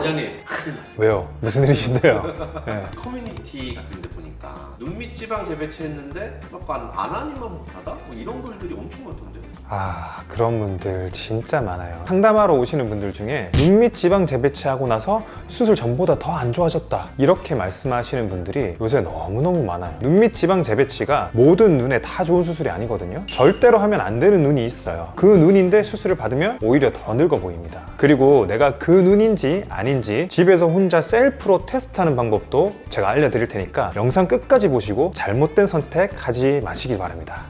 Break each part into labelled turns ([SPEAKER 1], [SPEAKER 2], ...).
[SPEAKER 1] 원장님 큰일 났어요.
[SPEAKER 2] 왜요? 무슨 일이신데요? 네.
[SPEAKER 1] 커뮤니티 같은 데 보니까 눈밑 지방 재배치했는데 약간 안 하니만 못하다? 뭐 이런 글들이 엄청 많던데요.
[SPEAKER 2] 아, 그런 분들 진짜 많아요. 상담하러 오시는 분들 중에 눈밑 지방 재배치하고 나서 수술 전보다 더 안 좋아졌다 이렇게 말씀하시는 분들이 요새 너무너무 많아요. 눈밑 지방 재배치가 모든 눈에 다 좋은 수술이 아니거든요. 절대로 하면 안 되는 눈이 있어요. 그 눈인데 수술을 받으면 오히려 더 늙어 보입니다. 그리고 내가 그 눈인지 아닌지 집에서 혼자 셀프로 테스트하는 방법도 제가 알려드릴 테니까 영상 끝까지 보시고 잘못된 선택하지 마시길 바랍니다.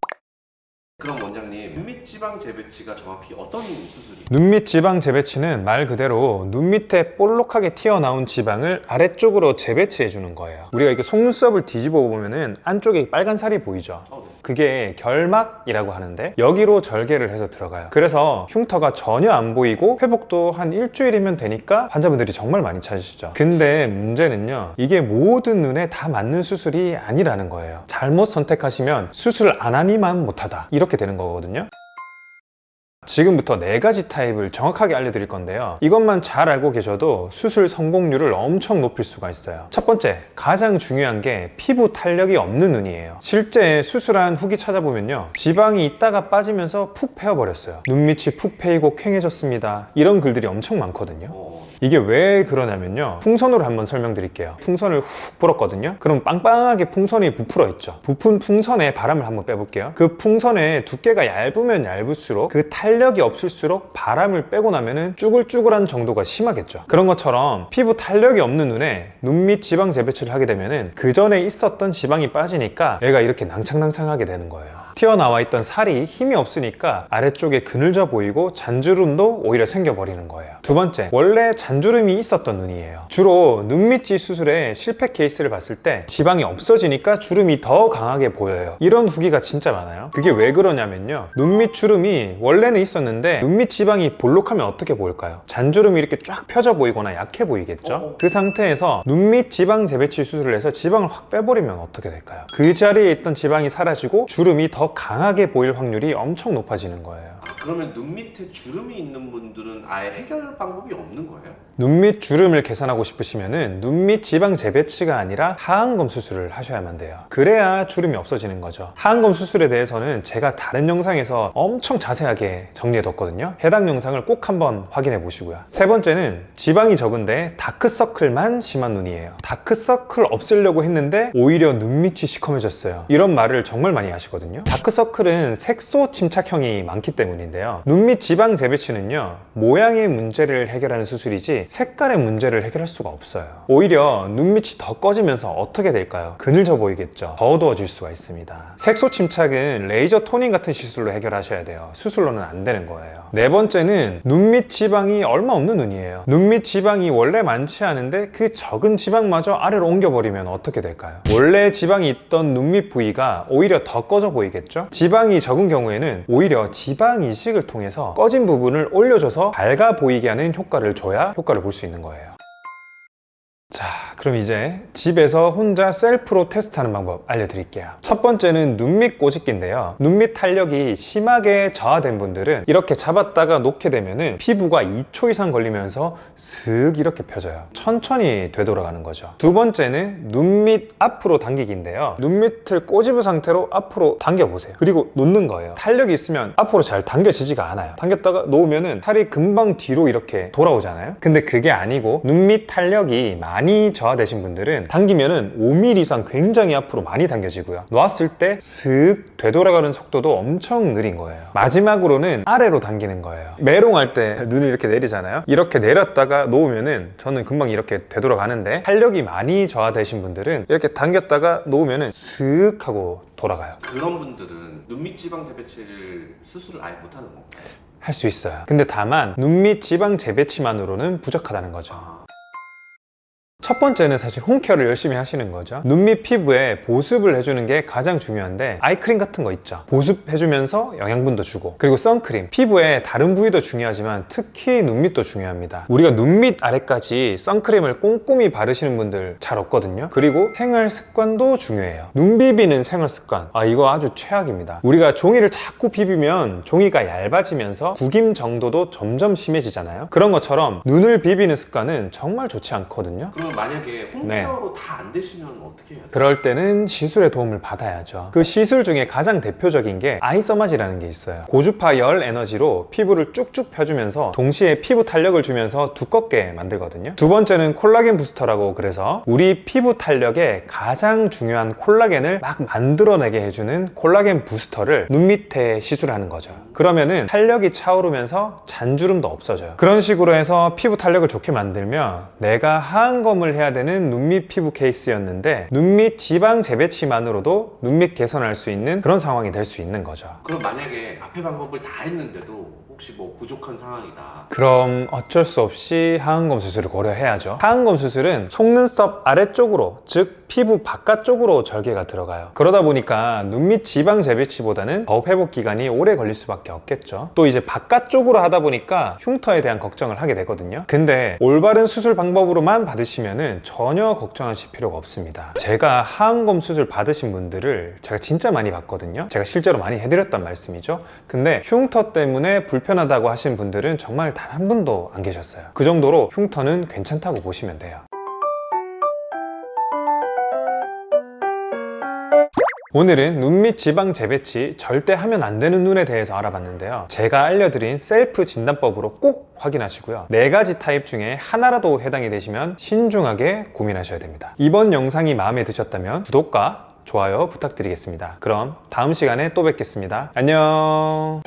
[SPEAKER 1] 그럼 원장님, 눈밑 지방 재배치가 정확히 어떤 수술이에요?
[SPEAKER 2] 눈밑 지방 재배치는 말 그대로 눈 밑에 볼록하게 튀어나온 지방을 아래쪽으로 재배치해 주는 거예요. 우리가 이렇게 속눈썹을 뒤집어 보면은 안쪽에 빨간 살이 보이죠?
[SPEAKER 1] 네.
[SPEAKER 2] 그게 결막이라고 하는데 여기로 절개를 해서 들어가요. 그래서 흉터가 전혀 안 보이고 회복도 한 일주일이면 되니까 환자분들이 정말 많이 찾으시죠. 근데 문제는요, 이게 모든 눈에 다 맞는 수술이 아니라는 거예요. 잘못 선택하시면 수술 안 하니만 못하다 이렇게 되는 거거든요. 지금부터 4가지 타입을 정확하게 알려드릴 건데요. 이것만 잘 알고 계셔도 수술 성공률을 엄청 높일 수가 있어요. 첫 번째, 가장 중요한 게 피부 탄력이 없는 눈이에요. 실제 수술한 후기 찾아보면요, 지방이 있다가 빠지면서 푹 패여버렸어요. 눈밑이 푹 패이고 퀭해졌습니다. 이런 글들이 엄청 많거든요. 이게 왜 그러냐면요, 풍선으로 한번 설명드릴게요. 풍선을 훅 불었거든요. 그럼 빵빵하게 풍선이 부풀어 있죠. 부푼 풍선에 바람을 한번 빼볼게요. 그 풍선의 두께가 얇으면 얇을수록 그 탄력이 없을수록 바람을 빼고 나면은 쭈글쭈글한 정도가 심하겠죠. 그런 것처럼 피부 탄력이 없는 눈에 눈밑 지방 재배치를 하게 되면은 그 전에 있었던 지방이 빠지니까 얘가 이렇게 낭창낭창하게 되는 거예요. 튀어나와 있던 살이 힘이 없으니까 아래쪽에 그늘져 보이고 잔주름도 오히려 생겨버리는 거예요. 두 번째, 원래 잔주름이 있었던 눈이에요. 주로 눈밑지 수술의 실패 케이스를 봤을 때 지방이 없어지니까 주름이 더 강하게 보여요. 이런 후기가 진짜 많아요. 그게 왜 그러냐면요, 눈밑 주름이 원래는 있었는데 눈밑 지방이 볼록하면 어떻게 보일까요? 잔주름이 이렇게 쫙 펴져 보이거나 약해 보이겠죠? 그 상태에서 눈밑 지방 재배치 수술을 해서 지방을 확 빼버리면 어떻게 될까요? 그 자리에 있던 지방이 사라지고 주름이 더 강하게 보일 확률이 엄청 높아지는 거예요.
[SPEAKER 1] 그러면 눈 밑에 주름이 있는 분들은 아예 해결 방법이 없는 거예요?
[SPEAKER 2] 눈밑 주름을 개선하고 싶으시면은 눈밑 지방 재배치가 아니라 하안검 수술을 하셔야만 돼요. 그래야 주름이 없어지는 거죠. 하안검 수술에 대해서는 제가 다른 영상에서 엄청 자세하게 정리해뒀거든요. 해당 영상을 꼭 한번 확인해 보시고요. 세 번째는 지방이 적은데 다크서클만 심한 눈이에요. 다크서클 없애려고 했는데 오히려 눈밑이 시커매졌어요. 이런 말을 정말 많이 하시거든요. 다크서클은 색소 침착형이 많기 때문인데요, 눈밑 지방 재배치는요, 모양의 문제를 해결하는 수술이지 색깔의 문제를 해결할 수가 없어요. 오히려 눈밑이 더 꺼지면서 어떻게 될까요? 그늘져 보이겠죠. 더 어두워질 수가 있습니다. 색소 침착은 레이저 토닝 같은 시술로 해결하셔야 돼요. 수술로는 안 되는 거예요. 네 번째는 눈밑 지방이 얼마 없는 눈이에요. 눈밑 지방이 원래 많지 않은데 그 적은 지방마저 아래로 옮겨버리면 어떻게 될까요? 원래 지방이 있던 눈밑 부위가 오히려 더 꺼져 보이겠죠? 지방이 적은 경우에는 오히려 지방 이식을 통해서 꺼진 부분을 올려줘서 밝아 보이게 하는 효과를 줘야 효과를 볼 수 있는 거예요. 자, 그럼 이제 집에서 혼자 셀프로 테스트하는 방법 알려드릴게요. 첫 번째는 눈밑 꼬집기인데요, 눈밑 탄력이 심하게 저하된 분들은 이렇게 잡았다가 놓게 되면은 피부가 2초 이상 걸리면서 슥 이렇게 펴져요. 천천히 되돌아가는 거죠. 두 번째는 눈밑 앞으로 당기기인데요, 눈밑을 꼬집은 상태로 앞으로 당겨보세요. 그리고 놓는 거예요. 탄력이 있으면 앞으로 잘 당겨지지가 않아요. 당겼다가 놓으면은 살이 금방 뒤로 이렇게 돌아오잖아요. 근데 그게 아니고 눈밑 탄력이 많이 저하되신 분들은 당기면은 5mm 이상 굉장히 앞으로 많이 당겨지고요, 놓았을 때 슥 되돌아가는 속도도 엄청 느린 거예요. 마지막으로는 아래로 당기는 거예요. 메롱할 때 눈을 이렇게 내리잖아요. 이렇게 내렸다가 놓으면은 저는 금방 이렇게 되돌아가는데, 탄력이 많이 저하되신 분들은 이렇게 당겼다가 놓으면은 슥 하고 돌아가요.
[SPEAKER 1] 그런 분들은 눈밑 지방 재배치를 수술을 아예 못하는 건가요?
[SPEAKER 2] 할 수 있어요. 근데 다만 눈밑 지방 재배치만으로는 부족하다는 거죠. 첫 번째는 사실 홈케어를 열심히 하시는 거죠. 눈 밑 피부에 보습을 해주는 게 가장 중요한데 아이크림 같은 거 있죠. 보습해주면서 영양분도 주고, 그리고 선크림, 피부의 다른 부위도 중요하지만 특히 눈 밑도 중요합니다. 우리가 눈 밑 아래까지 선크림을 꼼꼼히 바르시는 분들 잘 없거든요. 그리고 생활 습관도 중요해요. 눈 비비는 생활 습관, 이거 아주 최악입니다. 우리가 종이를 자꾸 비비면 종이가 얇아지면서 구김 정도도 점점 심해지잖아요. 그런 것처럼 눈을 비비는 습관은 정말 좋지 않거든요.
[SPEAKER 1] 그러면 만약에 홈케어로 다 안 되시면 어떻게 해야 돼요?
[SPEAKER 2] 그럴 때는 시술의 도움을 받아야죠. 그 시술 중에 가장 대표적인 게 아이서마지라는 게 있어요. 고주파 열 에너지로 피부를 쭉쭉 펴주면서 동시에 피부 탄력을 주면서 두껍게 만들거든요. 두 번째는 콜라겐 부스터라고, 그래서 우리 피부 탄력에 가장 중요한 콜라겐을 막 만들어내게 해주는 콜라겐 부스터를 눈 밑에 시술하는 거죠. 그러면은 탄력이 차오르면서 잔주름도 없어져요. 그런 식으로 해서 피부 탄력을 좋게 만들면, 내가 하안검을 해야 되는 눈밑 피부 케이스였는데 눈밑 지방 재배치만으로도 눈밑 개선할 수 있는 그런 상황이 될 수 있는 거죠.
[SPEAKER 1] 그럼 만약에 앞에 방법을 다 했는데도 혹시 뭐 부족한 상황이다,
[SPEAKER 2] 그럼 어쩔 수 없이 하안검 수술을 고려해야죠. 하안검 수술은 속눈썹 아래쪽으로, 즉 피부 바깥쪽으로 절개가 들어가요. 그러다 보니까 눈밑 지방 재배치보다는 더 회복 기간이 오래 걸릴 수밖에 없겠죠. 또 이제 바깥쪽으로 하다 보니까 흉터에 대한 걱정을 하게 되거든요. 근데 올바른 수술 방법으로만 받으시면은 전혀 걱정하실 필요가 없습니다. 제가 하안검 수술 받으신 분들을 제가 진짜 많이 봤거든요. 제가 실제로 많이 해드렸단 말씀이죠. 근데 흉터 때문에 불편하다고 하신 분들은 정말 단 한 분도 안 계셨어요. 그 정도로 흉터는 괜찮다고 보시면 돼요. 오늘은 눈밑 지방 재배치 절대 하면 안 되는 눈에 대해서 알아봤는데요. 제가 알려드린 셀프 진단법으로 꼭 확인하시고요. 4가지 타입 중에 하나라도 해당이 되시면 신중하게 고민하셔야 됩니다. 이번 영상이 마음에 드셨다면 구독과 좋아요 부탁드리겠습니다. 그럼 다음 시간에 또 뵙겠습니다. 안녕.